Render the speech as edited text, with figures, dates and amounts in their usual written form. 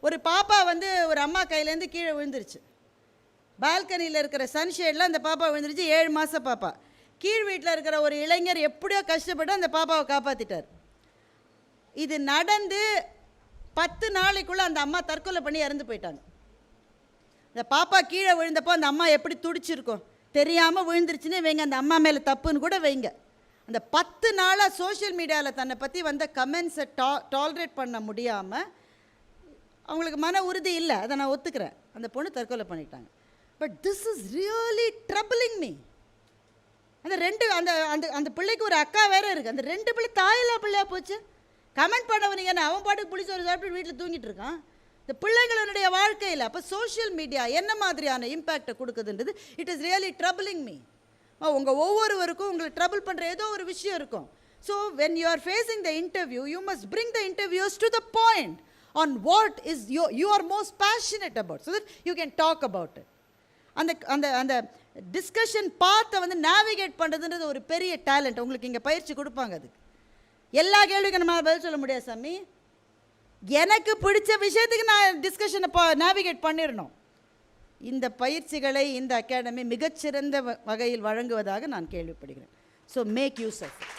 ஒரு பாப்பா வந்து ஒரு அம்மா கையிலேருந்து கீழே விழுந்துருச்சு. பால்கனியில் இருக்கிற சன்ஷேடில் அந்த பாப்பா விழுந்துருச்சு. 7 மாத பாப்பா. கீழ் வீட்டில் இருக்கிற ஒரு இளைஞர் எப்படியோ கஷ்டப்பட்டு அந்த பாப்பாவை காப்பாற்றிட்டார். இது நடந்து 10 நாளைக்குள்ளே அந்த அம்மா தற்கொலை பண்ணி இறந்து போயிட்டாங்க. இந்த பாப்பா கீழே விழுந்தப்போ அந்த அம்மா எப்படி துடிச்சிருக்கும், தெரியாமல் விழுந்துருச்சுன்னு வைங்க, அந்த அம்மா மேலே தப்புன்னு கூட வைங்க. அந்த 10 நாளாக சோஷியல் மீடியாவில் தன்னை பற்றி வந்த கமெண்ட்ஸை டாலரேட் பண்ண முடியாமல் அவங்களுக்கு மன உறுதி இல்லை, அதை நான் ஒத்துக்கிறேன். அந்த பொண்ணு தற்கொலை பண்ணிட்டாங்க. But this is really troubling me. அந்த அந்த பிள்ளைக்கு ஒரு அக்கா வேறு இருக்குது. அந்த 2 பிள்ளை தாயில்லா பிள்ளையாக போச்சு. கமெண்ட் பண்ணவனீங்க என்ன, அவன் பாட்டுக்கு புளிச்சு ஒரு சாப்பிட்டு வீட்டில் தூங்கிட்டு இருக்கான். இந்த பிள்ளைங்களுடைய வாழ்க்கையில் அப்போ சோஷியல் மீடியா என்ன மாதிரியான இம்பேக்டை கொடுக்குதுன்றது it is really troubling me. உங்கள் ஒவ்வொருவருக்கும் உங்களை ட்ரபிள் பண்ணுற ஏதோ ஒரு விஷயம் இருக்கும். So when you are facing the interview you must bring the interviews to the point on what is you are most passionate about, so that you can talk about it. அந்த அந்த அந்த discussion பார்த்தை வந்து navigate பண்ணுறதுன்றது ஒரு பெரிய talent. உங்களுக்கு இங்கே பயிற்சி கொடுப்பாங்க. அதுக்கு எல்லா கேள்விக்கும் நம்ம பதில் சொல்ல முடியாது சாமி. எனக்கு பிடிச்ச விஷயத்துக்கு நான் டிஸ்கஷனை நேவிகேட் பண்ணிடணும். இந்த பயிற்சிகளை இந்த அகாடமி மிகச்சிறந்த வகையில் வழங்குவதாக நான் கேள்விப்படுகிறேன். So make use of it.